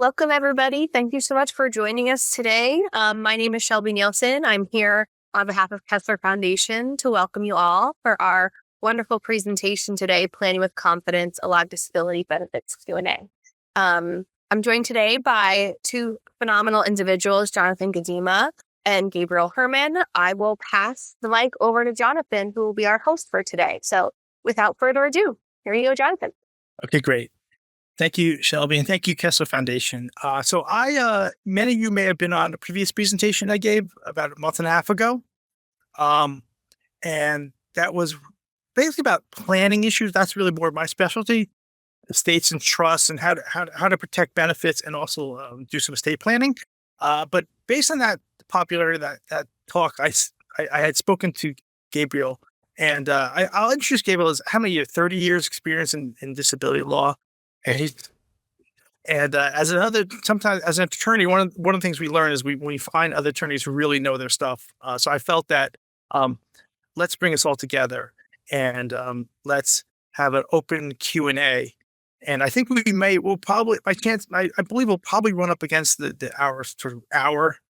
Welcome, everybody. Thank you so much for joining us today. My name is Shelby Nielsen. I'm here on behalf of Kessler Foundation to welcome you all for our wonderful presentation today, Planning with Confidence, Allowed Disability Benefits Q&A. I'm joined today by two phenomenal individuals, Jonathan Gudema and Gabriel Hermann. I will pass the mic over to Jonathan, who will be our host for today. So without further ado, here you go, Jonathan. Okay, great. Thank you, Shelby, and thank you, Kessler Foundation. Many of you may have been on a previous presentation I gave about a month and a half ago. And that was basically about planning issues. That's really more my specialty, estates and trusts and how to protect benefits and also do some estate planning. But based on that popularity, that talk, I had spoken to Gabriel, and I'll introduce Gabriel as how many years? 30 years experience in disability law. And sometimes as an attorney, one of the things we learn is we find other attorneys who really know their stuff. So I felt that let's bring us all together and let's have an open Q&A. And I think we'll probably, by chance, I believe we'll probably run up against the hour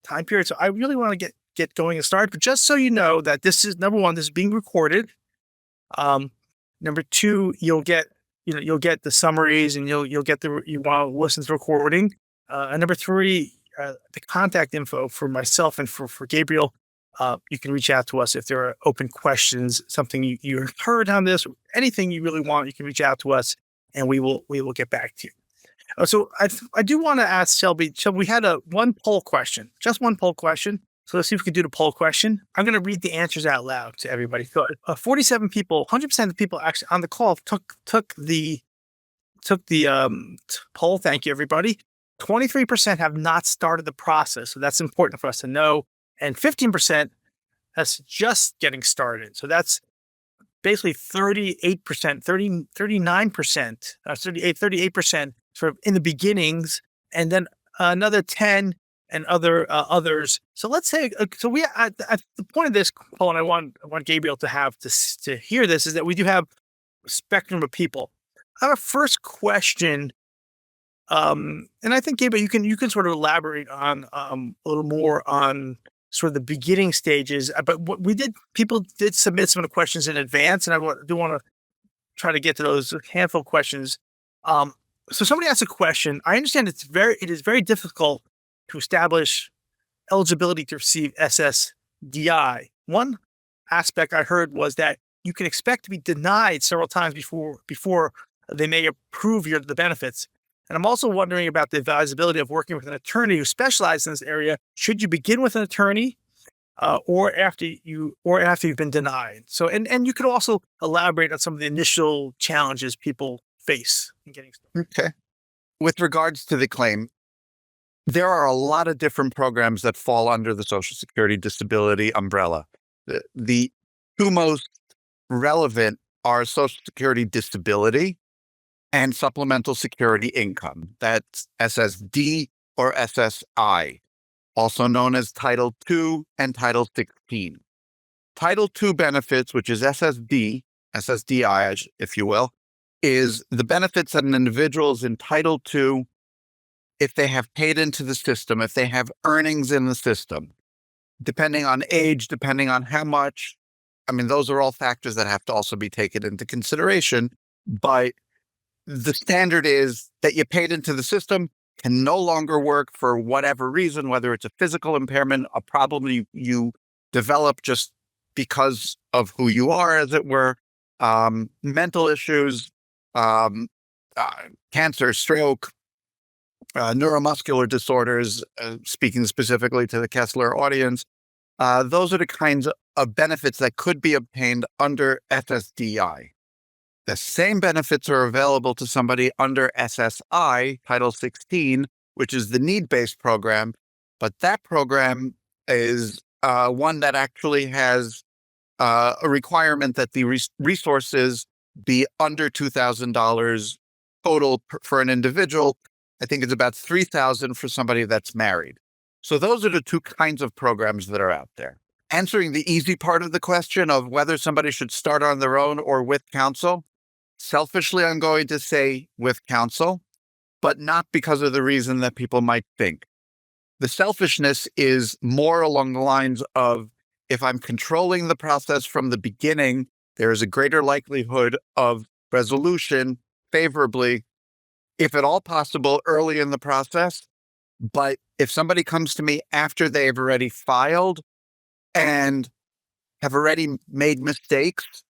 time period. So I really want to get going and start. But just so you know that this is, number one, this is being recorded. Number two, you'll get the summaries and you want to listen to the recording. And number three, the contact info for myself and for Gabriel. You can reach out to us if there are open questions, something you heard on this, anything you really want, you can reach out to us and we will get back to you. So I do want to ask Shelby, we had one poll question, just one poll question. So let's see if we can do the poll question. I'm going to read the answers out loud to everybody. So 47 people, 100% of the people actually on the call took the poll. Thank you, everybody. 23% have not started the process. So that's important for us to know. And 15%, that's just getting started. So that's basically 38%, 38% sort of in the beginnings, and then another 10 and others. So let's say, we at the point of this poll, and I want Gabriel to have to hear this, is that we do have a spectrum of people. Our first question, and I think Gabriel, you can sort of elaborate on a little more on sort of the beginning stages. But people did submit some of the questions in advance, and I do want to try to get to those handful of questions. So somebody asked a question. I understand it is very difficult to establish eligibility to receive SSDI. One aspect I heard was that you can expect to be denied several times before they may approve the benefits. And I'm also wondering about the advisability of working with an attorney who specializes in this area. Should you begin with an attorney or after you've been denied? So, and you could also elaborate on some of the initial challenges people face in getting started. Okay. With regards to the claim, there are a lot of different programs that fall under the Social Security disability umbrella. The two most relevant are Social Security disability and supplemental security income. That's SSD or SSI, also known as Title II and Title 16. Title II benefits, which is SSDI, if you will, is the benefits that an individual is entitled to if they have paid into the system, if they have earnings in the system, depending on age, depending on how much. I mean, those are all factors that have to also be taken into consideration. But the standard is that you paid into the system, can no longer work for whatever reason, whether it's a physical impairment, a problem you develop just because of who you are, as it were, mental issues, cancer, stroke, neuromuscular disorders, speaking specifically to the Kessler audience. Those are the kinds of benefits that could be obtained under SSDI. The same benefits are available to somebody under SSI, Title 16, which is the need-based program, but that program is one that actually has a requirement that the resources be under $2,000 total for an individual. I think it's about $3,000 for somebody that's married. So those are the two kinds of programs that are out there. Answering the easy part of the question of whether somebody should start on their own or with counsel, selfishly, I'm going to say with counsel. but not because of the reason that people might think. The selfishness is more along the lines of, if I'm controlling the process from the beginning, there is a greater likelihood of resolution favorably, if at all possible, early in the process. But if somebody comes to me after they've already filed and have already made mistakes,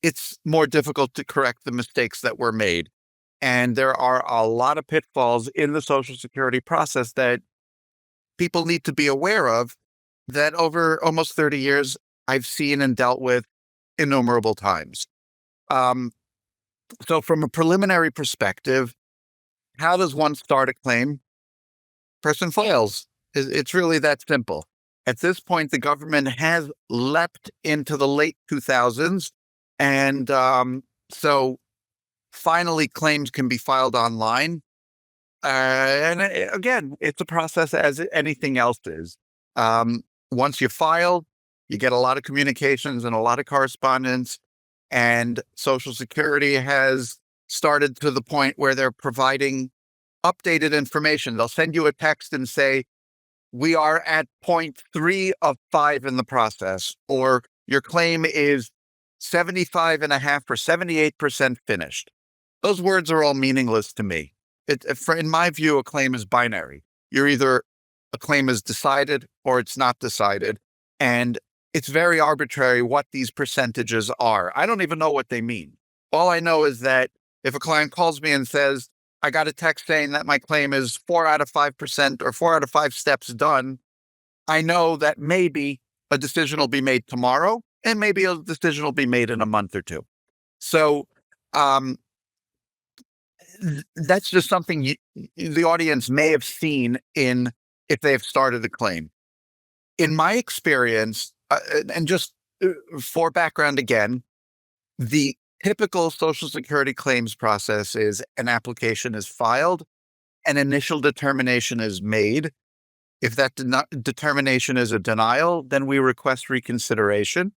it's more difficult to correct the mistakes that were made. And there are a lot of pitfalls in the Social Security process that people need to be aware of, that over almost 30 years, I've seen and dealt with innumerable times. So from a preliminary perspective, how does one start a claim? Person files. It's really that simple. At this point, the government has leapt into the late 2000s. And so finally, claims can be filed online. And again, it's a process as anything else is. Once you file, you get a lot of communications and a lot of correspondence. And Social Security has started to the point where they're providing updated information. They'll send you a text and say, we are at 0.3 of 5 in the process, or your claim is 75.5 or 78% finished. Those words are all meaningless to me. In my view, a claim is binary. You're either a claim is decided or it's not decided. And it's very arbitrary what these percentages are. I don't even know what they mean. All I know is that if a client calls me and says, I got a text saying that my claim is 4 out of 5% or 4 out of 5 steps done, I know that maybe a decision will be made tomorrow and maybe a decision will be made in a month or two. So that's just something the audience may have seen if they have started a claim. In my experience, and just for background again, the typical Social Security claims process is an application is filed, an initial determination is made. If that determination is a denial, then we request reconsideration.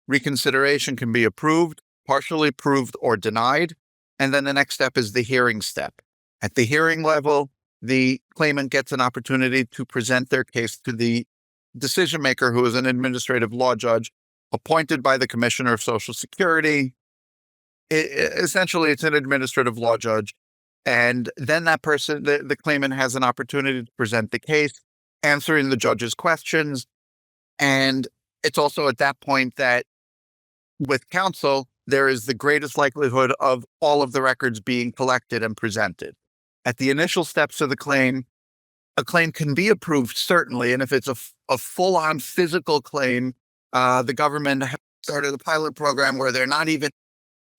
Reconsideration can be approved, partially approved, or denied. And then the next step is the hearing step. At the hearing level, the claimant gets an opportunity to present their case to the decision maker, who is an administrative law judge appointed by the Commissioner of Social Security. Essentially, it's an administrative law judge. And then that person, the claimant, has an opportunity to present the case, answering the judge's questions. And it's also at that point that with counsel, there is the greatest likelihood of all of the records being collected and presented. At the initial steps of the claim, a claim can be approved, certainly. And if it's a full-on physical claim, the government started a pilot program where they're not even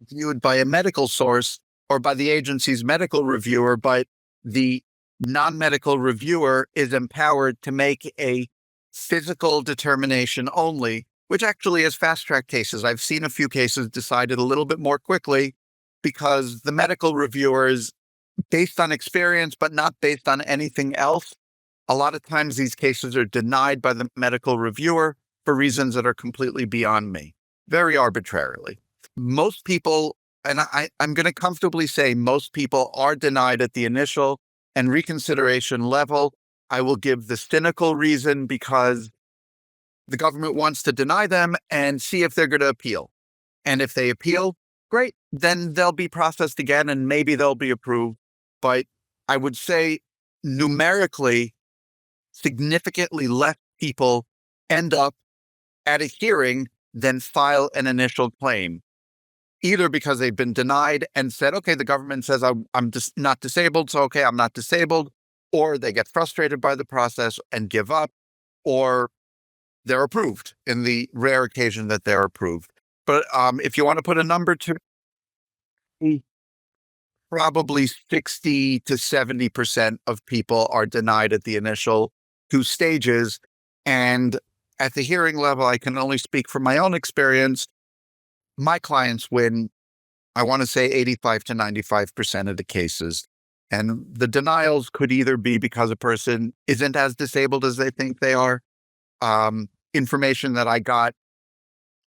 viewed by a medical source or by the agency's medical reviewer, but the non-medical reviewer is empowered to make a physical determination only, which actually is fast-track cases. I've seen a few cases decided a little bit more quickly because the medical reviewer is based on experience, but not based on anything else. A lot of times these cases are denied by the medical reviewer for reasons that are completely beyond me, very arbitrarily. Most people, and I'm going to comfortably say most people, are denied at the initial and reconsideration level. I will give the cynical reason because the government wants to deny them and see if they're going to appeal. And if they appeal, great, then they'll be processed again and maybe they'll be approved. But I would say numerically, significantly less people end up at a hearing than file an initial claim, either because they've been denied and said, okay, the government says I'm just not disabled, so okay, I'm not disabled, or they get frustrated by the process and give up, or they're approved in the rare occasion that they're approved. But if you want to put a number to probably 60 to 70% of people are denied at the initial 2 stages. And at the hearing level, I can only speak from my own experience. My clients win, I want to say 85 to 95% of the cases. And the denials could either be because a person isn't as disabled as they think they are. Information that I got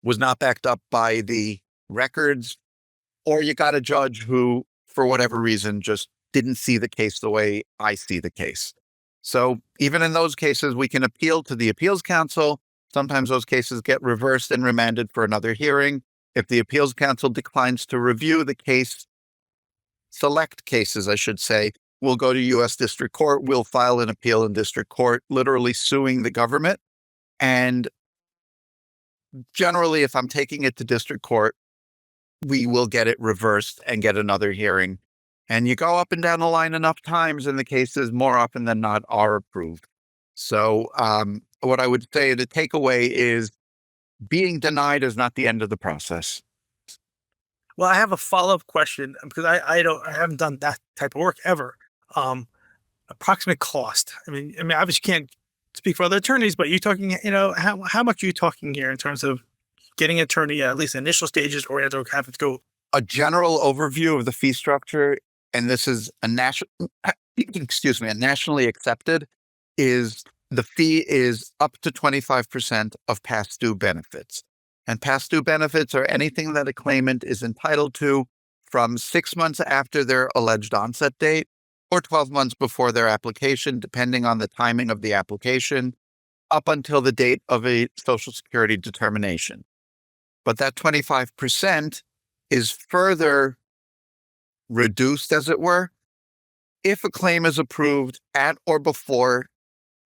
was not backed up by the records, or you got a judge who, for whatever reason, just didn't see the case the way I see the case. So even in those cases, we can appeal to the appeals council. Sometimes those cases get reversed and remanded for another hearing. If the appeals council declines to review the case, select cases, I should say, we'll go to U.S. District Court. We'll file an appeal in district court, literally suing the government. And generally, if I'm taking it to district court, we will get it reversed and get another hearing. And you go up and down the line enough times, and the cases more often than not are approved. So what I would say, the takeaway is being denied is not the end of the process. Well, I have a follow-up question because I haven't done that type of work ever. Approximate cost. I mean, obviously you can't speak for other attorneys, but you're talking, how much are you talking here in terms of getting an attorney at least initial stages, or having to go? A general overview of the fee structure, and this is a nationally accepted, is the fee is up to 25% of past due benefits. And past due benefits are anything that a claimant is entitled to from 6 months after their alleged onset date or 12 months before their application, depending on the timing of the application, up until the date of a Social Security determination. But that 25% is further reduced, as it were, if a claim is approved at or before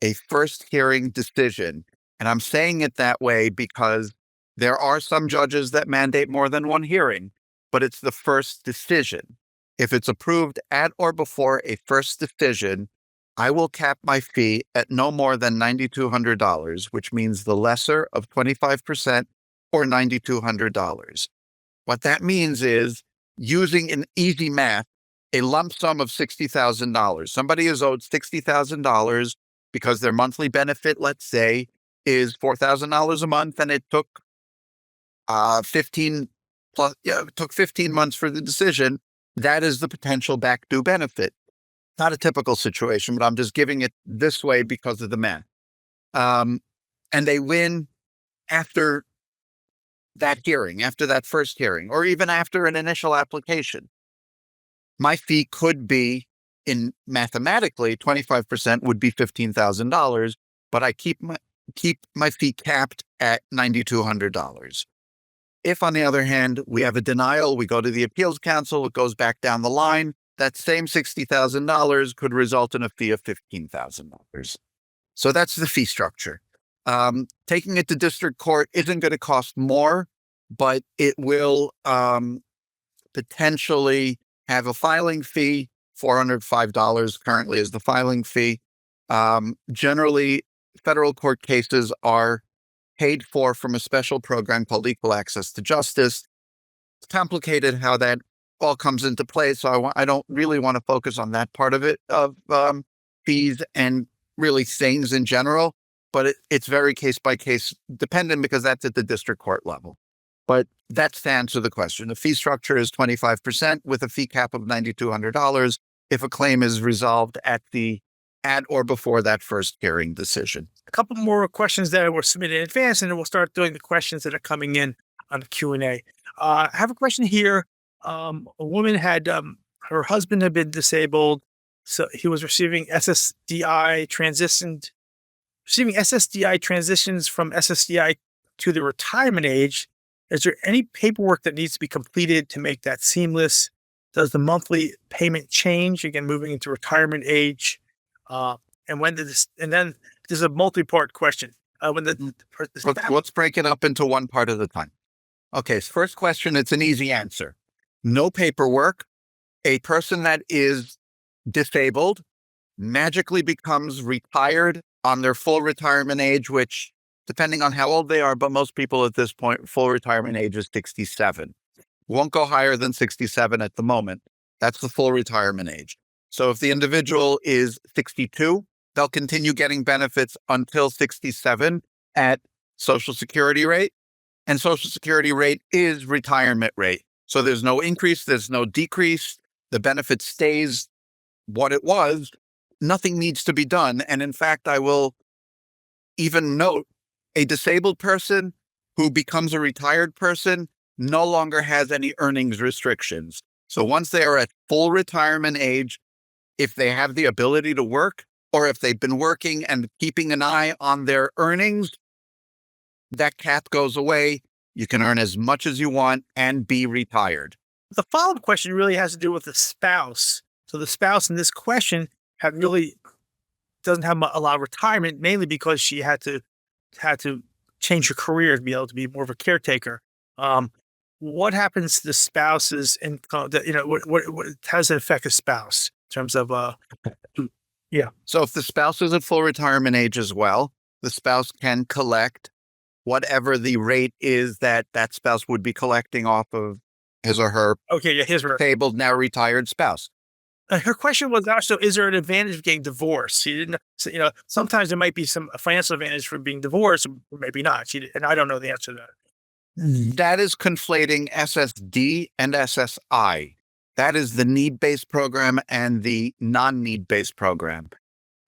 a first hearing decision. And I'm saying it that way because there are some judges that mandate more than one hearing, but it's the first decision. If it's approved at or before a first decision, I will cap my fee at no more than $9,200, which means the lesser of 25% or $9,200. What that means is, using an easy math, a lump sum of $60,000. Somebody is owed $60,000 because their monthly benefit, let's say, is $4,000 a month, and it took 15 months for the decision. That is the potential back due benefit. Not a typical situation, but I'm just giving it this way because of the math. And they win after that hearing, after that first hearing, or even after an initial application. My fee could be, mathematically, 25% would be $15,000, but I keep my fee capped at $9,200. If, on the other hand, we have a denial, we go to the appeals council, it goes back down the line, that same $60,000 could result in a fee of $15,000. So that's the fee structure. Taking it to district court isn't going to cost more, but it will potentially have a filing fee. $405 currently is the filing fee. Generally, federal court cases are paid for from a special program called Equal Access to Justice. It's complicated how that all comes into play, so I don't really want to focus on that part of it, of fees and really things in general, but it's very case-by-case dependent because that's at the district court level. But that's to answer the question. The fee structure is 25% with a fee cap of $9,200 if a claim is resolved at or before that first hearing decision. A couple more questions that were submitted in advance, and then we'll start doing the questions that are coming in on the Q&A. I have a question here. A woman had, her husband had been disabled, so he was receiving SSDI transitions from SSDI to the retirement age. Is there any paperwork that needs to be completed to make that seamless? Does the monthly payment change, again, moving into retirement age? And when did this, and then there's a multi-part question. Let's break it up into one part at a time. Okay, so first question, it's an easy answer. No paperwork. A person that is disabled magically becomes retired on their full retirement age, which, depending on how old they are, but most people at this point, full retirement age is 67. Won't go higher than 67 at the moment. That's the full retirement age. So if the individual is 62, they'll continue getting benefits until 67 at Social Security rate. And Social Security rate is retirement rate. So there's no increase, there's no decrease. The benefit stays what it was. Nothing needs to be done. And in fact, I will even note, a disabled person who becomes a retired person no longer has any earnings restrictions. So once they are at full retirement age, if they have the ability to work, or if they've been working and keeping an eye on their earnings, that cap goes away. You can earn as much as you want and be retired. The follow-up question really has to do with the spouse. So the spouse in this question doesn't have a lot of retirement, mainly because she had to change her career to be able to be more of a caretaker. What happens to the spouse's income? How does it affect the spouse in terms of So if the spouse is at full retirement age as well, the spouse can collect whatever the rate is that spouse would be collecting off of his or her his disabled, now retired spouse. Her question was also, is there an advantage of getting divorced? She didn't, sometimes there might be some financial advantage for being divorced, or maybe not. And I don't know the answer to that. That is conflating SSD and SSI. That is the need-based program and the non-need-based program.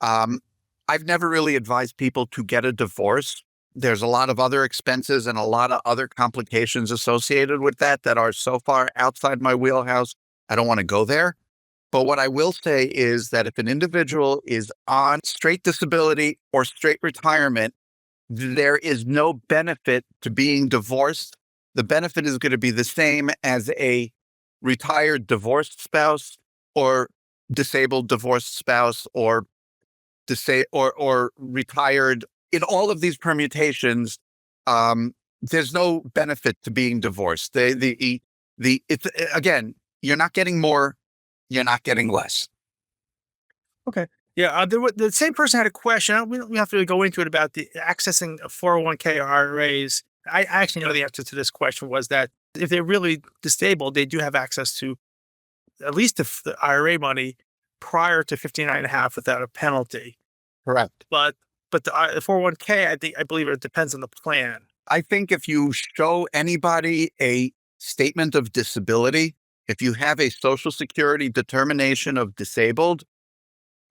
I've never really advised people to get a divorce. There's a lot of other expenses and a lot of other complications associated with that are so far outside my wheelhouse, I don't want to go there. But what I will say is that if an individual is on straight disability or straight retirement, there is no benefit to being divorced. The benefit is going to be the same as a retired divorced spouse or disabled divorced spouse or retired. In all of these permutations, there's no benefit to being divorced. Again, you're not getting more, you're not getting less. Okay. Yeah. The same person had a question. We don't have to really go into it about the accessing a 401k or IRAs. I actually know the answer to this question was that if they're really disabled, they do have access to at least the IRA money prior to 59 and a half without a penalty. Correct. But the 401k, I believe it depends on the plan. I think if you show anybody a statement of disability, if you have a Social Security determination of disabled,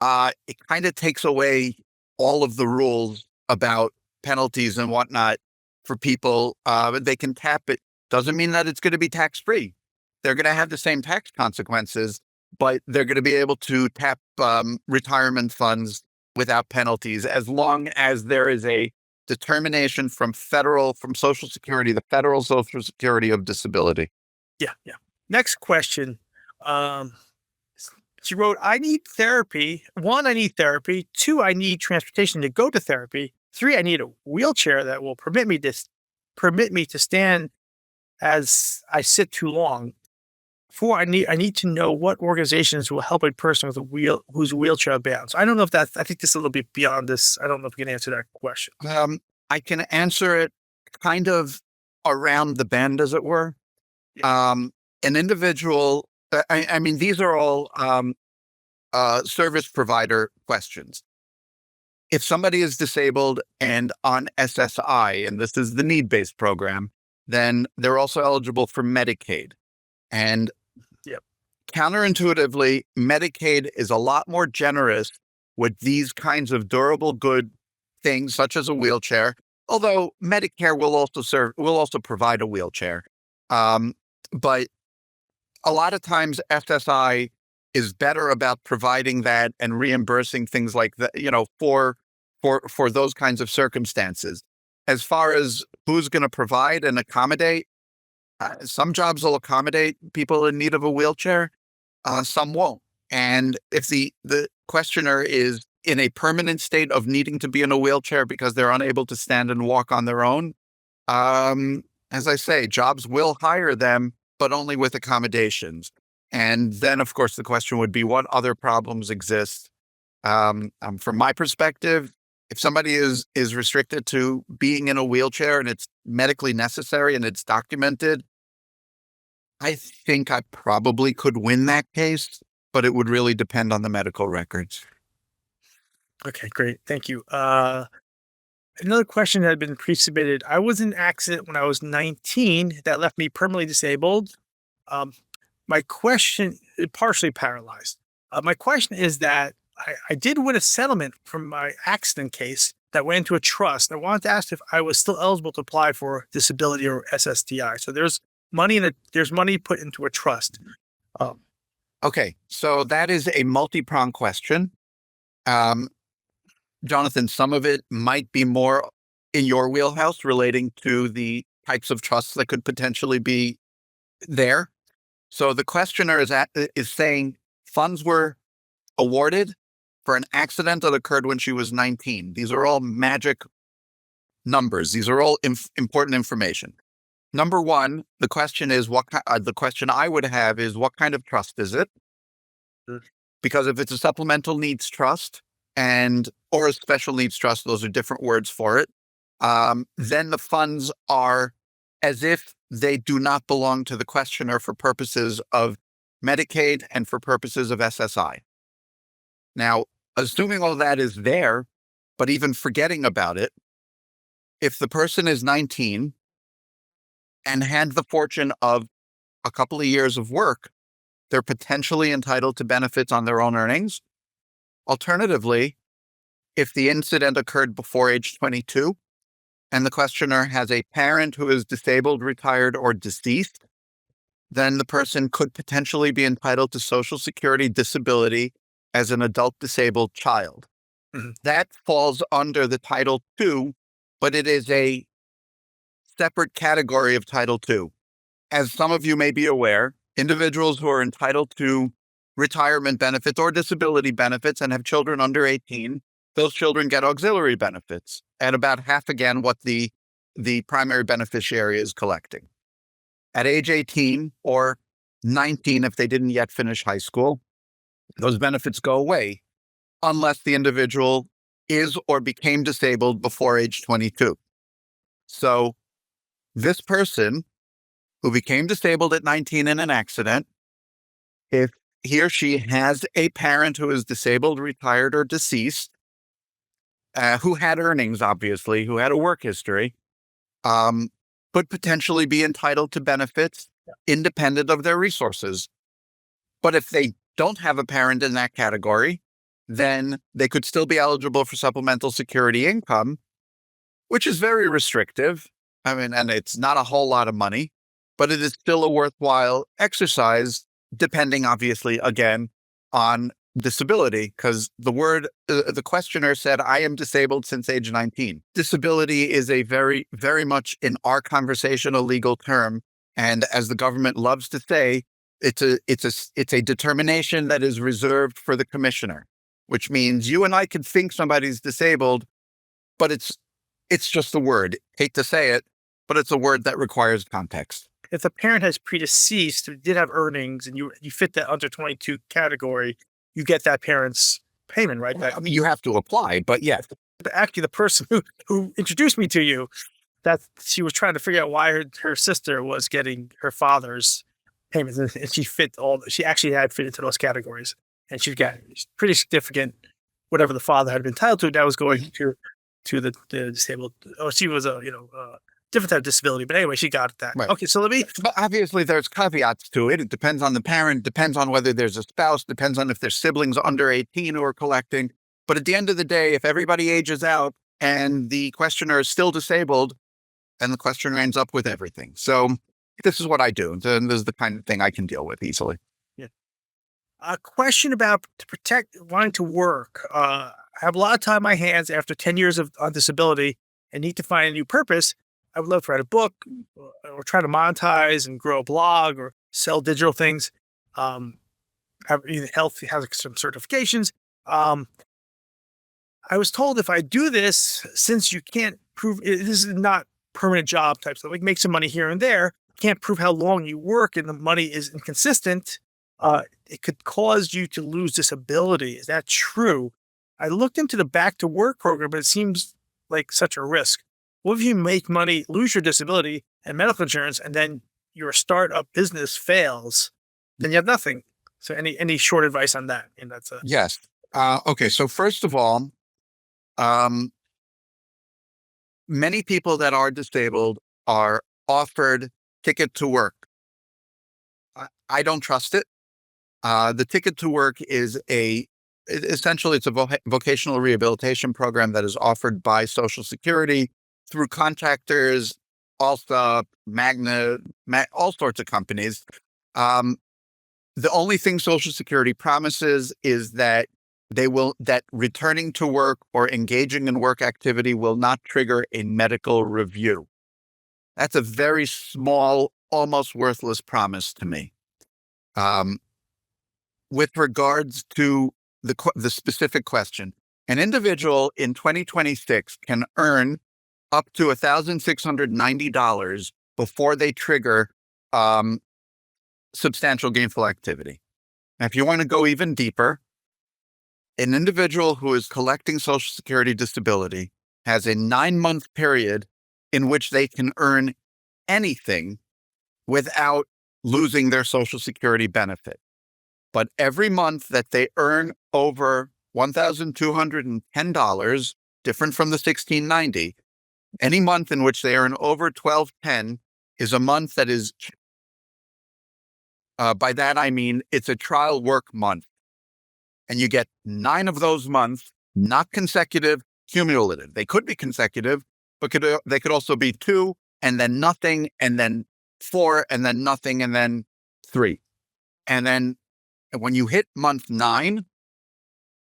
it kind of takes away all of the rules about penalties and whatnot for people. They can tap it. Doesn't mean that it's going to be tax-free. They're going to have the same tax consequences, but they're going to be able to tap retirement funds without penalties, as long as there is a determination from Social Security, the federal Social Security of disability. Yeah. Next question. She wrote, I need therapy. 1, I need therapy. 2, I need transportation to go to therapy. 3, I need a wheelchair that will permit me to stand as I sit too long. 4, I need to know what organizations will help a person who's wheelchair bound. So I don't know if I think this is a little bit beyond this. I don't know if you can answer that question. I can answer it kind of around the bend, as it were. Yeah. An individual, I mean, these are all service provider questions. If somebody is disabled and on SSI, and this is the need-based program, then they're also eligible for Medicaid. And counterintuitively, Medicaid is a lot more generous with these kinds of durable good things, such as a wheelchair. Although Medicare will also provide a wheelchair, but a lot of times SSI is better about providing that and reimbursing things like that, for those kinds of circumstances. As far as who's going to provide and accommodate, some jobs will accommodate people in need of a wheelchair. Some won't. And if the questioner is in a permanent state of needing to be in a wheelchair because they're unable to stand and walk on their own, as I say, jobs will hire them, but only with accommodations. And then, of course, the question would be, what other problems exist? From my perspective, if somebody is restricted to being in a wheelchair and it's medically necessary and it's documented, I think I probably could win that case, but it would really depend on the medical records. Okay, great. Thank you. Another question that had been pre-submitted. I was in an accident when I was 19 that left me permanently disabled. My question, partially paralyzed. My question is that I did win a settlement from my accident case that went into a trust. I wanted to ask if I was still eligible to apply for disability or SSDI. So there's money put into a trust. Okay, so that is a multi-pronged question. Jonathan, some of it might be more in your wheelhouse relating to the types of trusts that could potentially be there. So the questioner is saying funds were awarded for an accident that occurred when she was 19. These are all magic numbers. These are all important information. Number one, the question is the question I would have is what kind of trust is it? Because if it's a supplemental needs trust or a special needs trust, those are different words for it. Then the funds are as if they do not belong to the questioner for purposes of Medicaid and for purposes of SSI. Now, assuming all that is there, but even forgetting about it, if the person is 19 and had the fortune of a couple of years of work, they're potentially entitled to benefits on their own earnings. Alternatively, if the incident occurred before age 22 and the questioner has a parent who is disabled, retired, or deceased, then the person could potentially be entitled to Social Security disability as an adult disabled child. Mhm. That falls under the Title II, but it is a separate category of Title II. As some of you may be aware, individuals who are entitled to retirement benefits or disability benefits and have children under 18, those children get auxiliary benefits at about half again what the primary beneficiary is collecting. At age 18 or 19, if they didn't yet finish high school, those benefits go away unless the individual is or became disabled before age 22. So this person who became disabled at 19 in an accident, if he or she has a parent who is disabled, retired, or deceased, who had earnings, obviously, who had a work history, could potentially be entitled to benefits independent of their resources. But if they don't have a parent in that category, then they could still be eligible for supplemental security income, which is very restrictive. I mean, and it's not a whole lot of money, but it is still a worthwhile exercise, depending, obviously, again, on disability, because the questioner said, I am disabled since age 19. Disability is a very, very much in our conversation, a legal term. And as the government loves to say, it's a determination that is reserved for the commissioner, which means you and I could think somebody's disabled, but it's just a word. Hate to say it, but it's a word that requires context. If the parent has predeceased, who did have earnings, and you fit that under 22 category, you get that parent's payment, right? I mean, you have to apply, but yes. Actually, the person who introduced me to you, that she was trying to figure out why her sister was getting her father's payments, and she actually had fit into those categories, and she got pretty significant whatever the father had been entitled to. That was going to the disabled. Oh, she was a different type of disability, but anyway, she got that. Right. Okay, so But obviously, there's caveats to it. It depends on the parent, depends on whether there's a spouse, depends on if there's siblings under 18 who are collecting. But at the end of the day, if everybody ages out and the questioner is still disabled, then the questioner ends up with everything. So this is what I do. And this is the kind of thing I can deal with easily. Yeah. A question about wanting to work. I have a lot of time on my hands after 10 years on disability and need to find a new purpose. I would love to write a book or try to monetize and grow a blog or sell digital things. Health has some certifications. I was told if I do this, since you can't prove this is not permanent job type stuff, like make some money here and there, can't prove how long you work and the money is inconsistent, it could cause you to lose disability. Is that true? I looked into the back to work program, but it seems like such a risk. What if you make money, lose your disability and medical insurance, and then your startup business fails? Then you have nothing. So any short advice on that? And that's Yes. Okay. So first of all, many people that are disabled are offered ticket to work. I don't trust it. The ticket to work is essentially it's a vocational rehabilitation program that is offered by Social Security through contractors, Alta, Magna, all sorts of companies. The only thing Social Security promises is that that returning to work or engaging in work activity will not trigger a medical review. That's a very small, almost worthless promise to me. With regards to the specific question, an individual in 2026 can earn up to $1,690 before they trigger substantial gainful activity. Now, if you want to go even deeper, an individual who is collecting Social Security disability has a 9-month period in which they can earn anything without losing their Social Security benefit. But every month that they earn over $1,210, different from the $1,690, any month in which they earn over $1,210 is a month that is, by that I mean it's a trial work month. And you get 9 of those months, not consecutive, cumulative. They could be consecutive, but they could also be 2 and then nothing, and then 4 and then nothing, and then 3. And then when you hit month 9,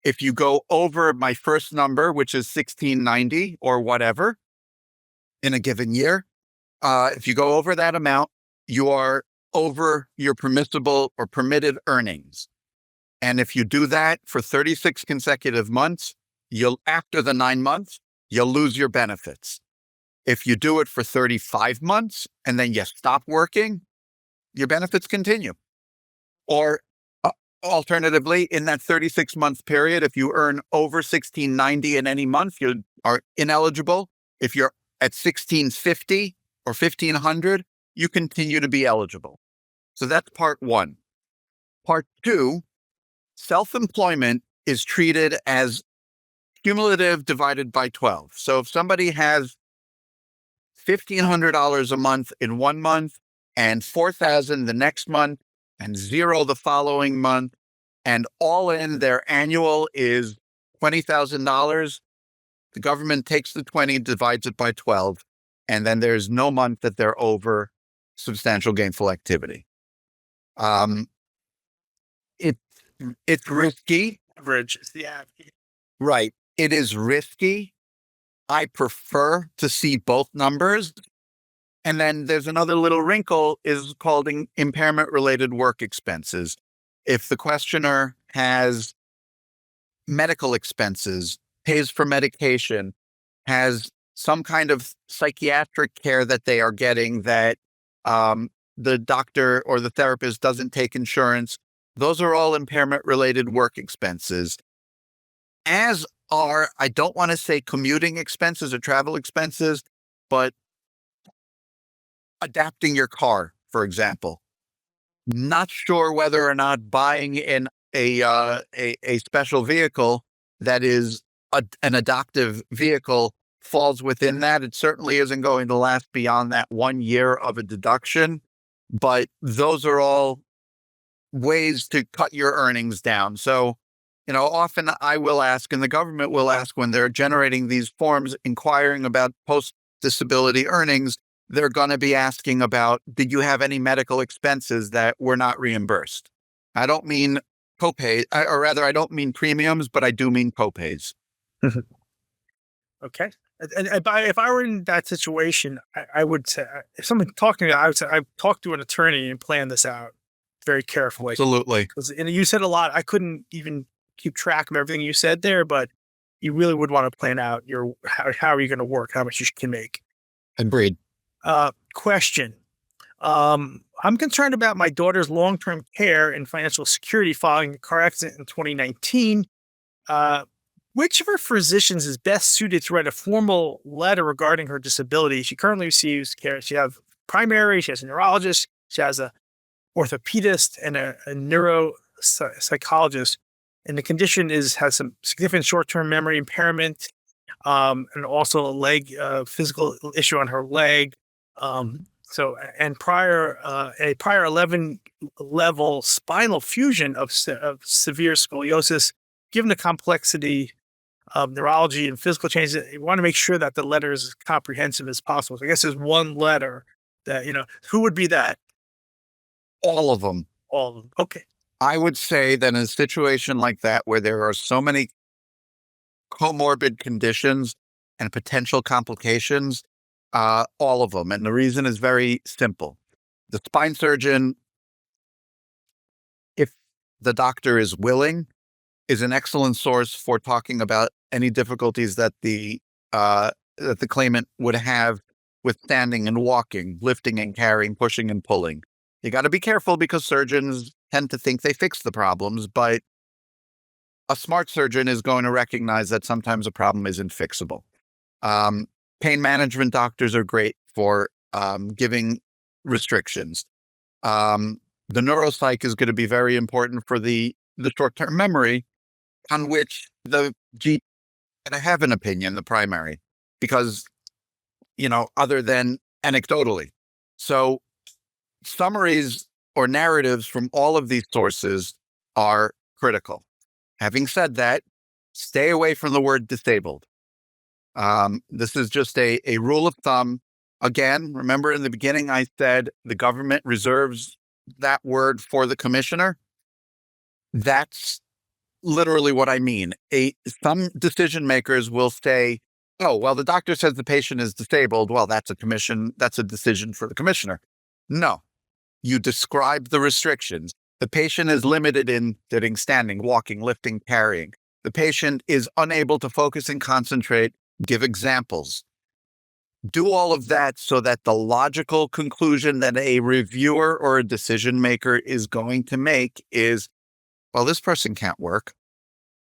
if you go over my first number, which is 1690 or whatever in a given year, if you go over that amount, you are over your permissible or permitted earnings. And if you do that for 36 consecutive months, after the 9 months, you'll lose your benefits. If you do it for 35 months and then you stop working, your benefits continue. Or alternatively, in that 36-month period, if you earn over 1690 in any month, you are ineligible. If you're at 1650 or 1500, you continue to be eligible. So that's part 1. Part 2, self-employment is treated as cumulative divided by 12. So if somebody has $1,500 a month in 1 month and $4,000 the next month and 0 the following month, and all in their annual is $20,000, the government takes the 20, divides it by 12, and then there's no month that they're over substantial gainful activity. It's risky. Average is the average. Right. It is risky. I prefer to see both numbers. And then there's another little wrinkle is called impairment-related work expenses. If the questioner has medical expenses, pays for medication, has some kind of psychiatric care that they are getting that the doctor or the therapist doesn't take insurance, those are all impairment-related work expenses. As are, I don't want to say commuting expenses or travel expenses, but adapting your car, for example. Not sure whether or not buying in a special vehicle that is an adaptive vehicle falls within that. It certainly isn't going to last beyond that 1 year of a deduction, but those are all ways to cut your earnings down. So, often I will ask, and the government will ask when they're generating these forms inquiring about post-disability earnings, they're going to be asking about, did you have any medical expenses that were not reimbursed? I don't mean copay, or rather, I don't mean premiums, but I do mean copays. Okay. And if I were in that situation, I would say, if someone talking to me, I would say, I've talked to an attorney and planned this out very carefully. Absolutely. Because you said a lot. I couldn't even keep track of everything you said there, but you really would want to plan out how are you going to work, how much you can make. Agreed. Question. I'm concerned about my daughter's long-term care and financial security following a car accident in 2019. Which of her physicians is best suited to write a formal letter regarding her disability? She currently receives care. She has primary, she has a neurologist, she has a orthopedist and a neuropsychologist. And the condition has some significant short-term memory impairment, and also a physical issue on her leg. A prior 11-level spinal fusion of severe scoliosis. Given the complexity of neurology and physical changes, you want to make sure that the letter is as comprehensive as possible. So I guess there's one letter that, who would be that? All of them. All of them. Okay. I would say that in a situation like that, where there are so many comorbid conditions and potential complications, all of them. And the reason is very simple. The spine surgeon, if the doctor is willing, is an excellent source for talking about any difficulties that the claimant would have with standing and walking, lifting and carrying, pushing and pulling. You got to be careful because surgeons tend to think they fix the problems, but a smart surgeon is going to recognize that sometimes a problem isn't fixable. Pain management doctors are great for giving restrictions. The neuropsych is going to be very important for the short-term memory, on which the G and I have an opinion, the primary, because, other than anecdotally. So summaries or narratives from all of these sources are critical. Having said that, stay away from the word disabled. This is just a rule of thumb. Again, remember in the beginning, I said the government reserves that word for the commissioner. That's literally what I mean. Some decision makers will say, oh, well, the doctor says the patient is disabled. Well, that's a decision for the commissioner. No, you describe the restrictions. The patient is limited in sitting, standing, walking, lifting, carrying. The patient is unable to focus and concentrate. Give examples. Do all of that so that the logical conclusion that a reviewer or a decision maker is going to make is, well, this person can't work.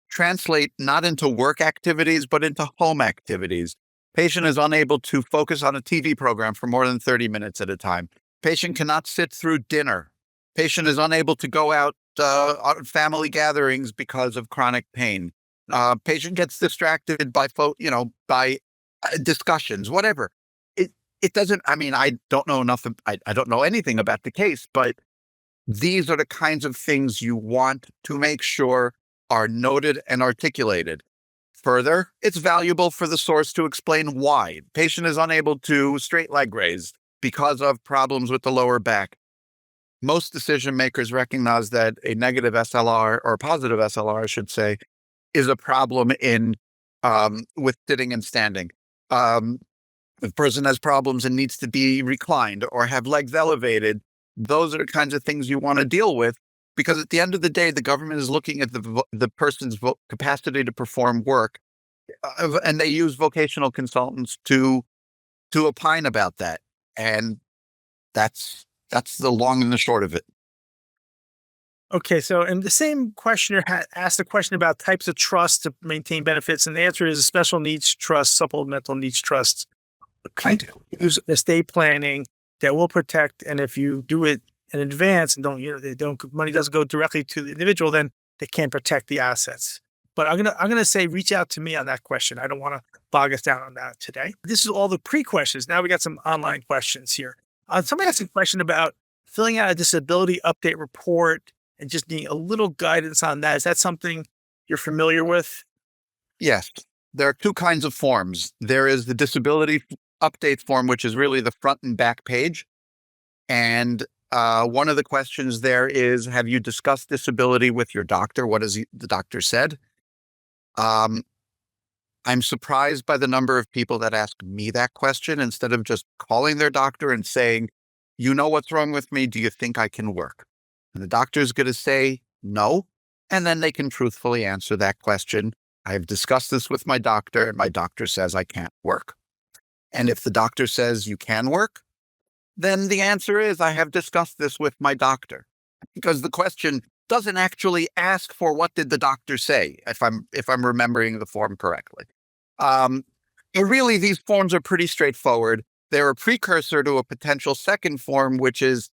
Translate not into work activities, but into home activities. Patient is unable to focus on a TV program for more than 30 minutes at a time. Patient cannot sit through dinner. Patient is unable to go out on family gatherings because of chronic pain. Patient gets distracted by discussions, whatever. It doesn't, I don't know enough. I don't know anything about the case, but these are the kinds of things you want to make sure are noted and articulated. Further, it's valuable for the source to explain why. Patient is unable to straight leg raise because of problems with the lower back. Most decision makers recognize that a negative SLR, or positive SLR, I should say, is a problem with sitting and standing. If a person has problems and needs to be reclined or have legs elevated, those are the kinds of things you want to deal with, because at the end of the day, the government is looking at the person's capacity to perform work, and they use vocational consultants to opine about that. And that's the long and the short of it. Okay, so and the same questioner asked a question about types of trusts to maintain benefits, and the answer is a special needs trust, supplemental needs trust. Use estate planning that will protect, and if you do it in advance and money doesn't go directly to the individual, then they can't protect the assets. But I'm gonna say reach out to me on that question. I don't want to bog us down on that today. This is all the pre-questions. Now we got some online questions here. Somebody asked a question about filling out a disability update report and just needing a little guidance on that. Is that something you're familiar with? Yes. There are two kinds of forms. There is the disability update form, which is really the front and back page. And one of the questions there is, have you discussed disability with your doctor? What has the doctor said? I'm surprised by the number of people that ask me that question instead of just calling their doctor and saying, you know what's wrong with me? Do you think I can work? And the doctor's going to say no. And then they can truthfully answer that question. I've discussed this with my doctor, and my doctor says I can't work. And if the doctor says you can work, then the answer is I have discussed this with my doctor. Because the question doesn't actually ask for what did the doctor say, if I'm remembering the form correctly. But really, these forms are pretty straightforward. They're a precursor to a potential second form, which is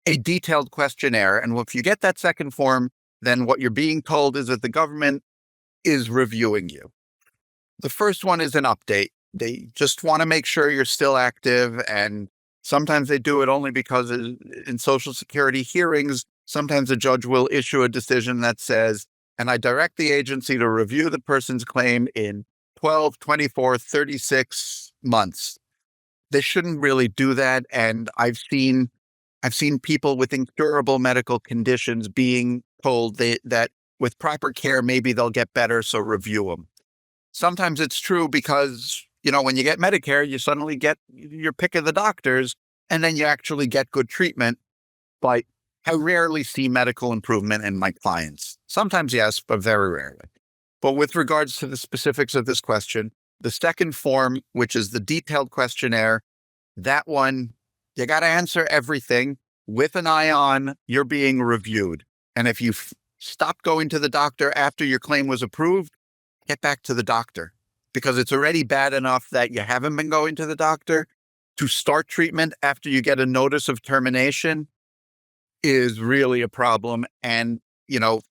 a detailed questionnaire. And if you get that second form, then what you're being told is that the government is reviewing you. The first one is an update. They just want to make sure you're still active. And sometimes they do it only because in Social Security hearings, sometimes a judge will issue a decision that says, and I direct the agency to review the person's claim in 12, 24, 36 months. They shouldn't really do that. And I've seen people with incurable medical conditions being told that with proper care, maybe they'll get better, so review them. Sometimes it's true because, when you get Medicare, you suddenly get your pick of the doctors, and then you actually get good treatment. But I rarely see medical improvement in my clients. Sometimes, yes, but very rarely. But with regards to the specifics of this question, the second form, which is the detailed questionnaire, that one, you got to answer everything with an eye on you're being reviewed. And if you stop going to the doctor after your claim was approved, get back to the doctor, because it's already bad enough that you haven't been going to the doctor. To start treatment after you get a notice of termination is really a problem. And,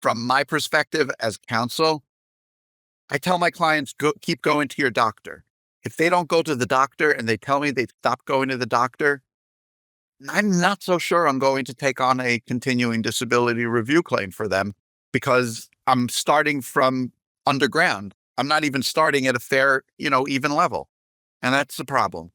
from my perspective as counsel, I tell my clients, keep going to your doctor. If they don't go to the doctor and they tell me they've stopped going to the doctor, I'm not so sure I'm going to take on a continuing disability review claim for them, because I'm starting from underground. I'm not even starting at a fair, even level. And that's the problem.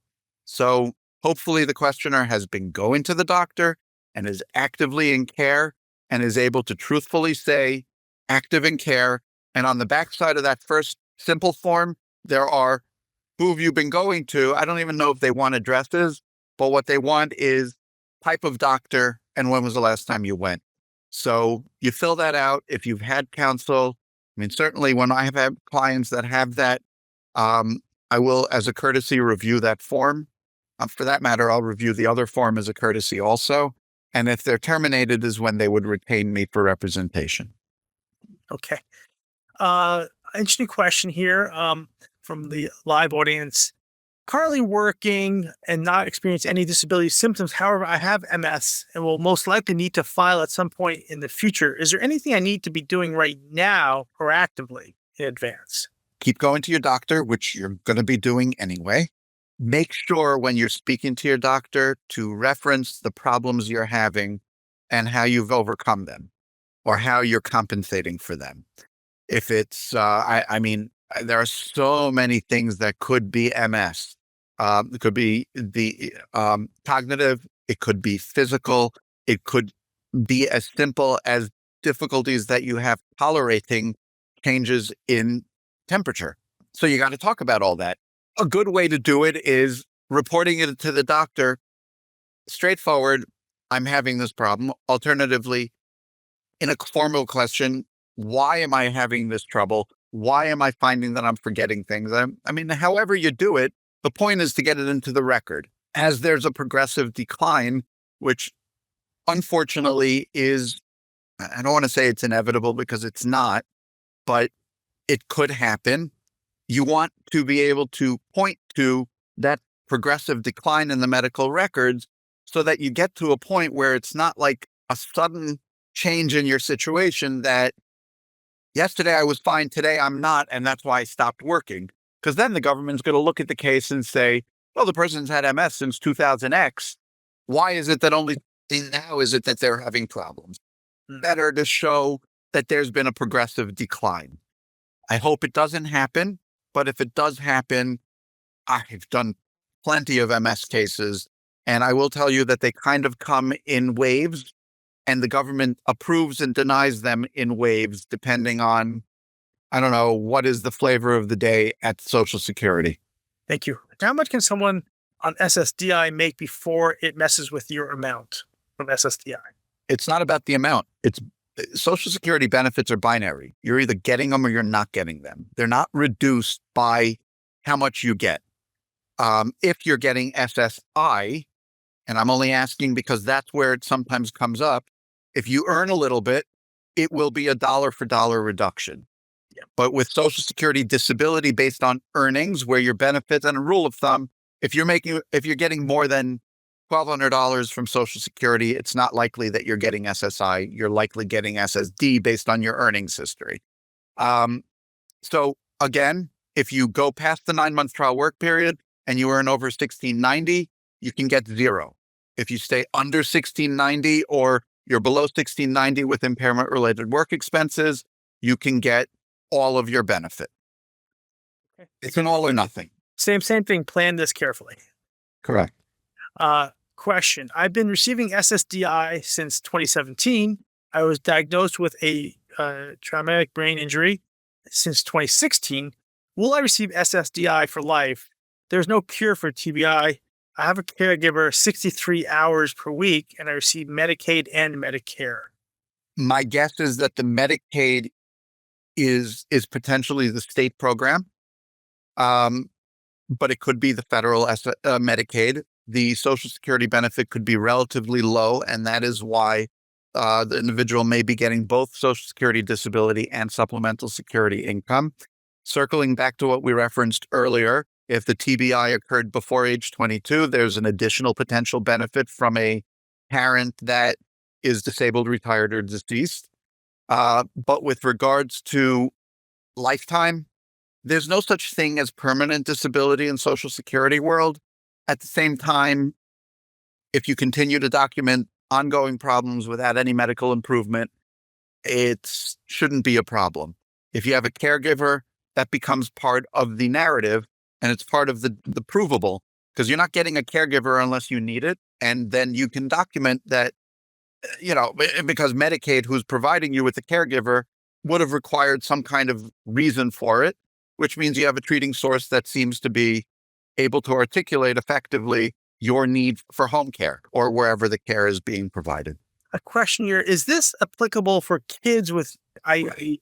So hopefully the questioner has been going to the doctor and is actively in care and is able to truthfully say active in care. And on the backside of that first simple form, there are who have you been going to? I don't even know if they want addresses, but what they want is type of doctor and when was the last time you went. So you fill that out. If you've had counsel, certainly when I have had clients that have that, I will, as a courtesy, review that form. For that matter, I'll review the other form as a courtesy also. And if they're terminated is when they would retain me for representation. Okay. Interesting question here from the live audience. Currently working and not experience any disability symptoms. However, I have MS and will most likely need to file at some point in the future. Is there anything I need to be doing right now proactively in advance? Keep going to your doctor, which you're going to be doing anyway. Make sure when you're speaking to your doctor to reference the problems you're having and how you've overcome them or how you're compensating for them. If it's, there are so many things that could be MS. It could be the cognitive. It could be physical. It could be as simple as difficulties that you have tolerating changes in temperature. So you got to talk about all that. A good way to do it is reporting it to the doctor. Straightforward, I'm having this problem. Alternatively, in a formal question, why am I having this trouble? Why am I finding that I'm forgetting things? However you do it, the point is to get it into the record. As there's a progressive decline, which unfortunately is, I don't want to say it's inevitable because it's not, but it could happen. You want to be able to point to that progressive decline in the medical records so that you get to a point where it's not like a sudden change in your situation that yesterday I was fine, today I'm not, and that's why I stopped working. Because then the government's going to look at the case and say, well, the person's had MS since 2000X. Why is it that only now is it that they're having problems? Better to show that there's been a progressive decline. I hope it doesn't happen, but if it does happen, I've done plenty of MS cases, and I will tell you that they kind of come in waves, and the government approves and denies them in waves depending on, I don't know, what is the flavor of the day at Social Security. Thank you. How much can someone on SSDI make before it messes with your amount from SSDI? It's not about the amount. It's Social Security benefits are binary. You're either getting them or you're not getting them. They're not reduced by how much you get. If you're getting SSI, and I'm only asking because that's where it sometimes comes up, if you earn a little bit, it will be a dollar for dollar reduction. Yeah. But with Social Security disability based on earnings, where your benefits, and a rule of thumb, if you're getting more than $1,200 from Social Security, it's not likely that you're getting SSI. You're likely getting SSD based on your earnings history. So again, if you go past the 9-month trial work period and you earn over $1,690, you can get zero. If you stay under $1,690 or you're below $1,690 with impairment-related work expenses, you can get all of your benefit. Okay. It's an all or nothing. Same thing. Plan this carefully. Correct. Question. I've been receiving SSDI since 2017. I was diagnosed with a traumatic brain injury since 2016. Will I receive SSDI for life? There's no cure for TBI. I have a caregiver 63 hours per week, and I receive Medicaid and Medicare. My guess is that the Medicaid is potentially the state program, but it could be the federal Medicaid. The Social Security benefit could be relatively low, and that is why the individual may be getting both Social Security disability and supplemental security income. Circling back to what we referenced earlier, if the TBI occurred before age 22, there's an additional potential benefit from a parent that is disabled, retired, or deceased. But with regards to lifetime, there's no such thing as permanent disability in Social Security world. At the same time, if you continue to document ongoing problems without any medical improvement, it shouldn't be a problem. If you have a caregiver, that becomes part of the narrative, and it's part of the provable, because you're not getting a caregiver unless you need it. And then you can document that, because Medicaid, who's providing you with a caregiver, would have required some kind of reason for it, which means you have a treating source that seems to be able to articulate effectively your need for home care or wherever the care is being provided. A question here, is this applicable for kids with IEP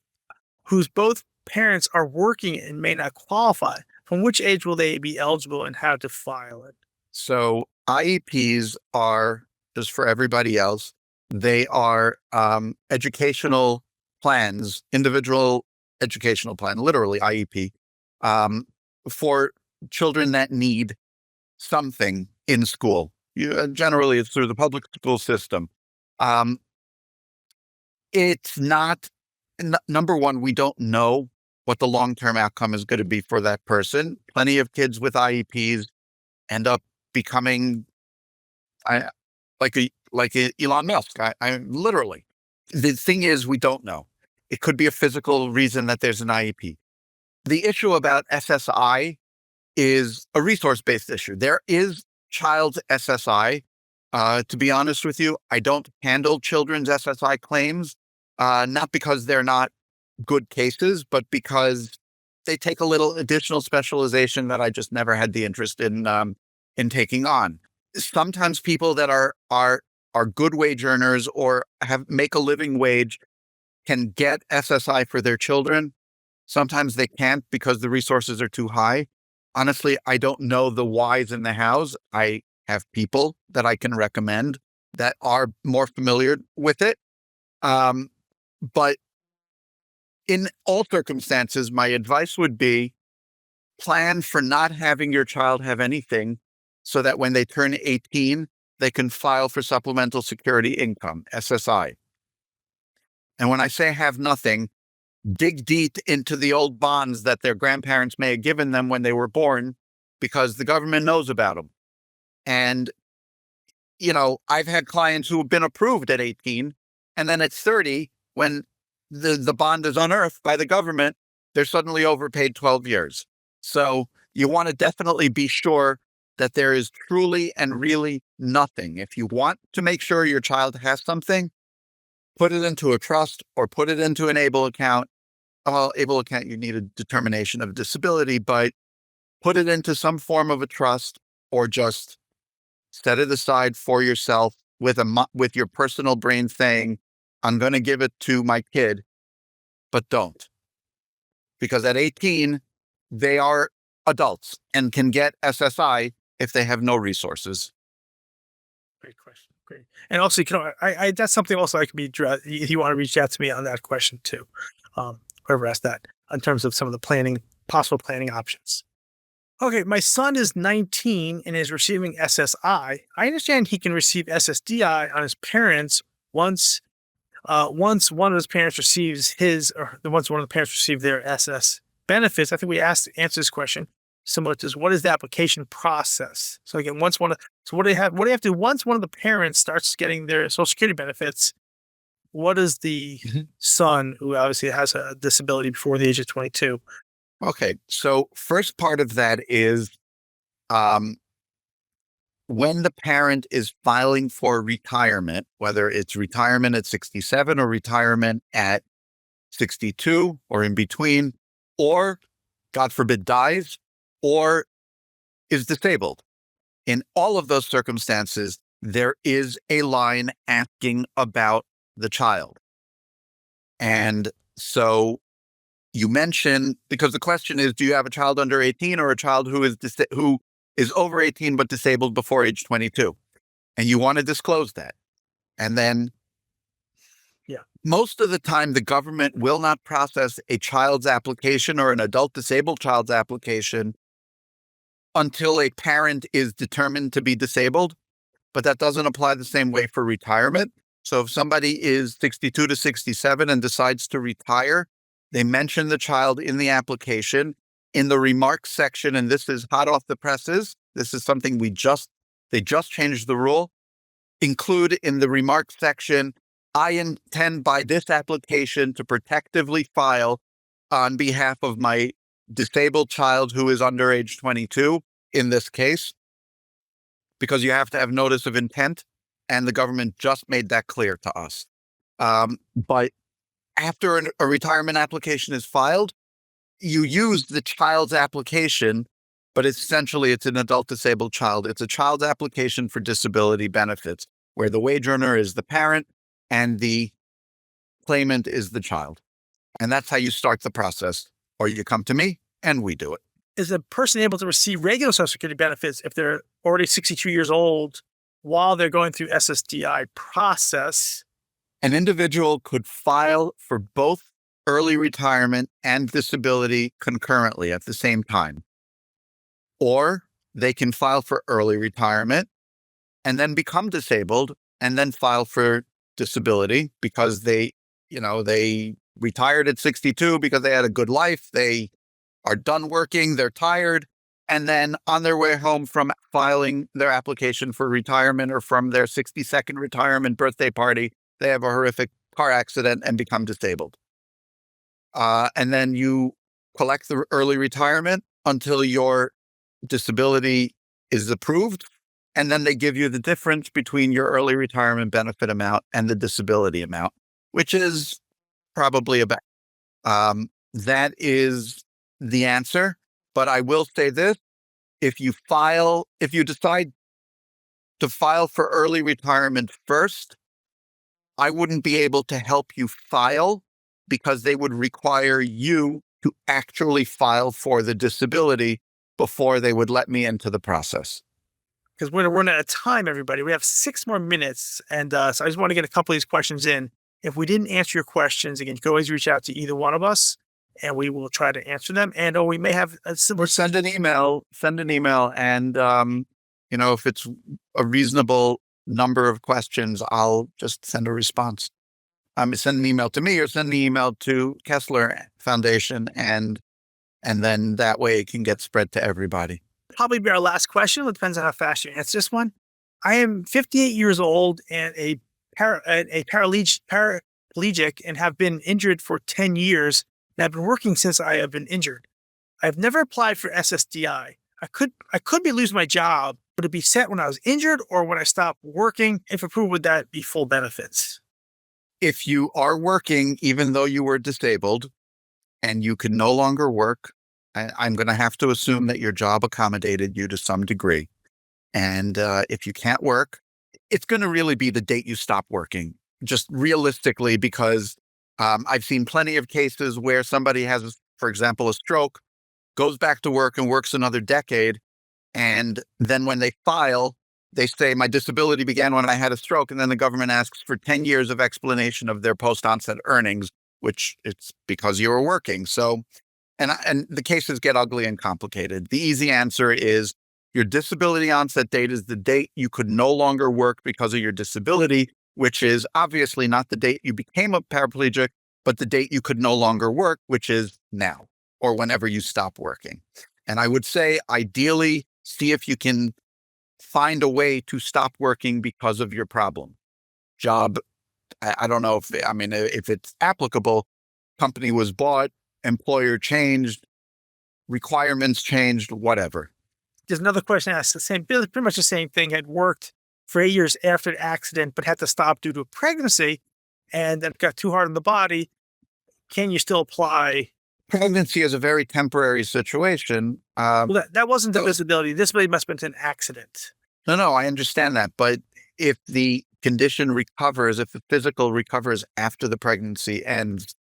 whose both parents are working and may not qualify? From which age will they be eligible and how to file it? So IEPs are, just for everybody else, they are educational plans, individual educational plan, literally IEP, for children that need something in school. Generally, it's through the public school system. It's not, number one, we don't know what the long-term outcome is going to be for that person. Plenty of kids with IEPs end up becoming like Elon Musk. I literally. The thing is, we don't know. It could be a physical reason that there's an IEP. The issue about SSI is a resource-based issue. There is child SSI. To be honest with you, I don't handle children's SSI claims, not because they're not good cases, but because they take a little additional specialization that I just never had the interest in taking on. Sometimes people that are good wage earners or make a living wage can get SSI for their children. Sometimes they can't because the resources are too high. Honestly, I don't know the whys and the hows. I have people that I can recommend that are more familiar with it. But in all circumstances, my advice would be plan for not having your child have anything so that when they turn 18, they can file for supplemental security income, SSI. And when I say have nothing, dig deep into the old bonds that their grandparents may have given them when they were born, because the government knows about them. And, I've had clients who have been approved at 18, and then at 30, when the bond is unearthed by the government, they're suddenly overpaid 12 years. So you want to definitely be sure that there is truly and really nothing. If you want to make sure your child has something, put it into a trust or put it into an ABLE account. Well, ABLE account, you need a determination of disability, but put it into some form of a trust or just set it aside for yourself with your personal brain saying, I'm going to give it to my kid, but don't. Because at 18, they are adults and can get SSI if they have no resources. Great question. Great. And also, that's something also I could be, if you want to reach out to me on that question too. Whoever asked that, in terms of some of the possible planning options. Okay, my son is 19 and is receiving SSI. I understand he can receive SSDI on his parents once one of his parents receives once one of the parents receive their SS benefits. I think we answered this question similar to this. What is the application process? So again, what do they have to do once one of the parents starts getting their Social Security benefits? What is the son, who obviously has a disability before the age of 22? Okay, so first part of that is when the parent is filing for retirement, whether it's retirement at 67 or retirement at 62 or in between, or God forbid dies or is disabled. In all of those circumstances, there is a line asking about the child. And so you mentioned, because the question is, do you have a child under 18 or a child who is over 18 but disabled before age 22? And you want to disclose that. And then most of the time, the government will not process a child's application or an adult disabled child's application until a parent is determined to be disabled. But that doesn't apply the same way for retirement. So if somebody is 62 to 67 and decides to retire, they mention the child in the application. In the remarks section, and this is hot off the presses, this is something they just changed the rule, include in the remarks section, I intend by this application to protectively file on behalf of my disabled child who is under age 22 in this case, because you have to have notice of intent, and the government just made that clear to us. But after a retirement application is filed, you use the child's application, but essentially it's an adult disabled child. It's a child's application for disability benefits, where the wage earner is the parent and the claimant is the child. And that's how you start the process. Or you come to me and we do it. Is a person able to receive regular Social Security benefits if they're already 62 years old while they're going through SSDI process? An individual could file for both early retirement and disability concurrently at the same time. Or they can file for early retirement and then become disabled and then file for disability because they retired at 62 because they had a good life. They are done working, they're tired, and then on their way home from filing their application for retirement or from their 62nd retirement birthday party, they have a horrific car accident and become disabled. And then you collect the early retirement until your disability is approved. And then they give you the difference between your early retirement benefit amount and the disability amount, which is probably about, that is the answer. But I will say this, if you decide to file for early retirement first, I wouldn't be able to help you file because they would require you to actually file for the disability before they would let me into the process. Because we're running out of time, everybody. We have 6 more minutes. And so I just want to get a couple of these questions in. If we didn't answer your questions, again, you can always reach out to either one of us and we will try to answer them. And we may have a similar. Or send an email. And, if it's a reasonable number of questions, I'll just send a response. Send an email to me or send an email to Kessler Foundation. And then that way it can get spread to everybody. Probably be our last question. It depends on how fast you answer this one. I am 58 years old and a paraplegic and have been injured for 10 years. And I've been working since I have been injured. I've never applied for SSDI. I could be losing my job. Would it be set when I was injured or when I stopped working? If approved, would that be full benefits? If you are working, even though you were disabled and you can no longer work, I'm going to have to assume that your job accommodated you to some degree. And if you can't work, it's going to really be the date you stop working, just realistically, because I've seen plenty of cases where somebody has, for example, a stroke, goes back to work and works another decade. And then when they file, they say, my disability began when I had a stroke. And then the government asks for 10 years of explanation of their post-onset earnings, which it's because you were working. So, and the cases get ugly and complicated. The easy answer is your disability onset date is the date you could no longer work because of your disability, which is obviously not the date you became a paraplegic, but the date you could no longer work, which is now or whenever you stop working. And I would say, ideally, see if you can find a way to stop working because of your problem. Job, I don't know if it's applicable, company was bought, employer changed, requirements changed, whatever. there's another question asked, pretty much the same thing, had worked for 8 years after the accident, but had to stop due to a pregnancy and then got too hard on the body. Can you still apply? Pregnancy is a very temporary situation. Well, that wasn't the disability. Disability must have been an accident. No, I understand that. But if the condition recovers, if the physical recovers after the pregnancy ends,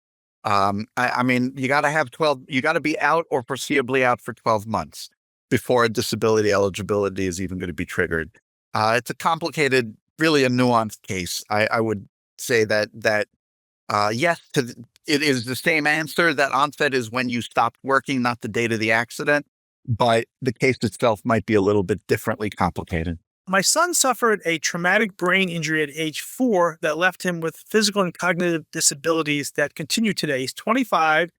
I mean, you got to be out or foreseeably out for 12 months before a disability eligibility is even going to be triggered. It's a complicated, really a nuanced case. I would say that yes, it is the same answer. That onset is when you stopped working, not the date of the accident, but the case itself might be a little bit differently complicated. My son suffered a traumatic brain injury at age 4 that left him with physical and cognitive disabilities that continue today. He's 25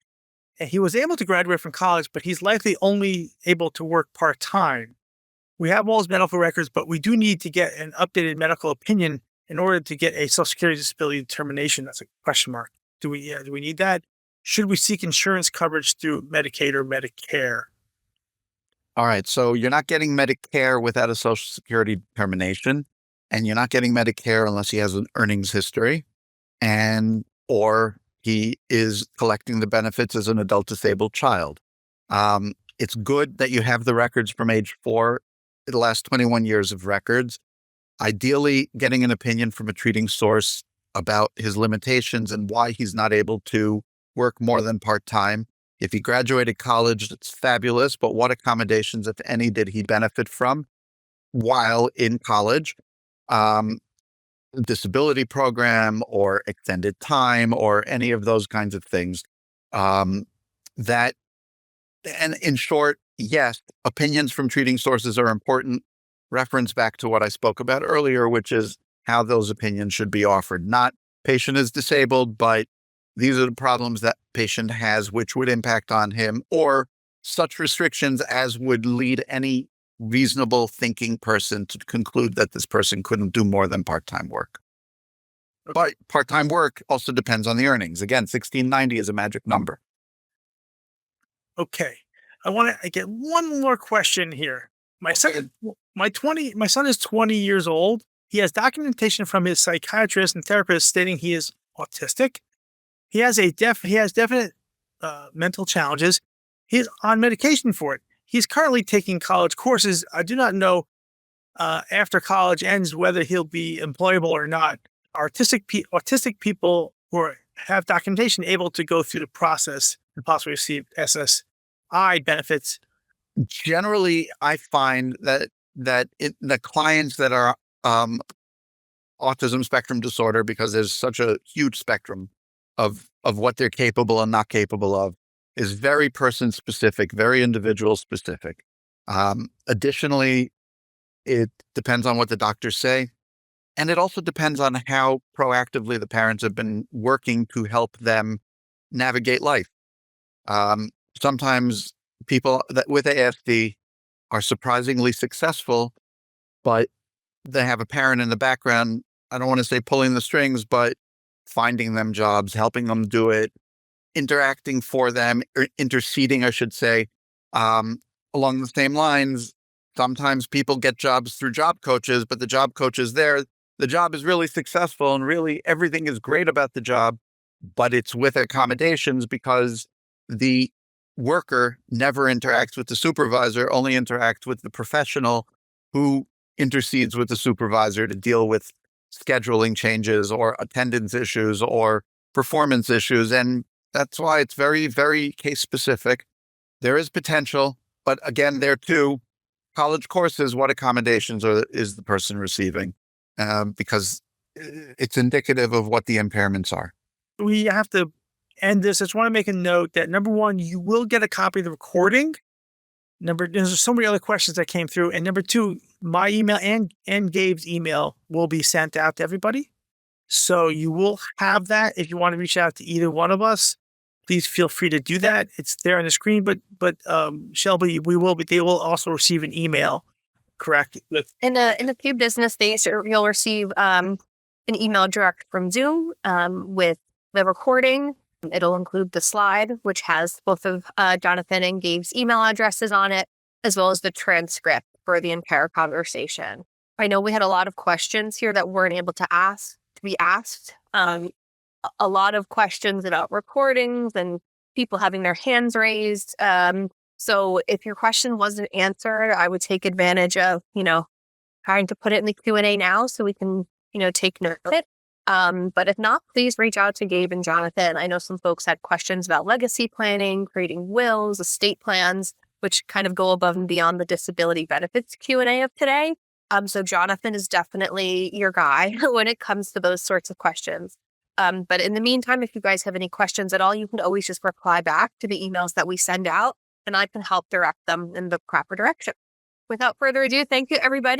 and he was able to graduate from college, but he's likely only able to work part-time. We have all his medical records, but we do need to get an updated medical opinion in order to get a Social Security disability determination. That's a question mark. Do we need that? Should we seek insurance coverage through Medicaid or Medicare? All right. So you're not getting Medicare without a Social Security determination, and you're not getting Medicare unless he has an earnings history or he is collecting the benefits as an adult disabled child. It's good that you have the records from age 4, the last 21 years of records. Ideally, getting an opinion from a treating source about his limitations and why he's not able to work more than part-time. If he graduated college, it's fabulous, but what accommodations, if any, did he benefit from while in college? Disability program or extended time or any of those kinds of things. And in short, yes, opinions from treating sources are important. Reference back to what I spoke about earlier, which is how those opinions should be offered. Not patient is disabled, but these are the problems that patient has, which would impact on him, or such restrictions as would lead any reasonable thinking person to conclude that this person couldn't do more than part-time work. But part-time work also depends on the earnings. Again, 1690 is a magic number. Okay. I want to get one more question here. My son is 20 years old. He has documentation from his psychiatrist and therapist stating he is autistic. He has definite mental challenges. He's on medication for it. He's currently taking college courses. I do not know after college ends whether he'll be employable or not. Autistic people who have documentation able to go through the process and possibly receive SSI benefits. Generally, I find that the clients that are autism spectrum disorder, because there's such a huge spectrum of what they're capable and not capable of, is very person specific, very individual specific. Additionally, it depends on what the doctors say. And it also depends on how proactively the parents have been working to help them navigate life. Sometimes people that with ASD are surprisingly successful, but they have a parent in the background, I don't want to say pulling the strings, but finding them jobs, helping them do it, interacting for them, or interceding, I should say. Along the same lines, sometimes people get jobs through job coaches, but the job coach is there. The job is really successful and really everything is great about the job, but it's with accommodations because the worker never interacts with the supervisor, only interacts with the professional who intercedes with the supervisor to deal with scheduling changes or attendance issues or performance issues. And that's why it's very, very case specific. There is potential, but again, there too, college courses, what accommodations is the person receiving? Because it's indicative of what the impairments are. We have to end this. I just want to make a note that number one, you will get a copy of the recording. There's so many other questions that came through. And number two, my email and Gabe's email will be sent out to everybody. So you will have that. If you want to reach out to either one of us, please feel free to do that. It's there on the screen, but Shelby, they will also receive an email, correct? In a few business days, you'll receive an email direct from Zoom with the recording. It'll include the slide, which has both of Jonathan and Gabe's email addresses on it. as well as the transcript for the entire conversation. I know we had a lot of questions here that weren't able to be asked. A lot of questions about recordings and people having their hands raised. So if your question wasn't answered, I would take advantage of, trying to put it in the Q&A now so we can, take note of it. But if not, please reach out to Gabe and Jonathan. I know some folks had questions about legacy planning, creating wills, estate plans, which kind of go above and beyond the disability benefits Q&A of today. So Jonathan is definitely your guy when it comes to those sorts of questions. But in the meantime, if you guys have any questions at all, you can always just reply back to the emails that we send out, and I can help direct them in the proper direction. Without further ado, thank you, everybody.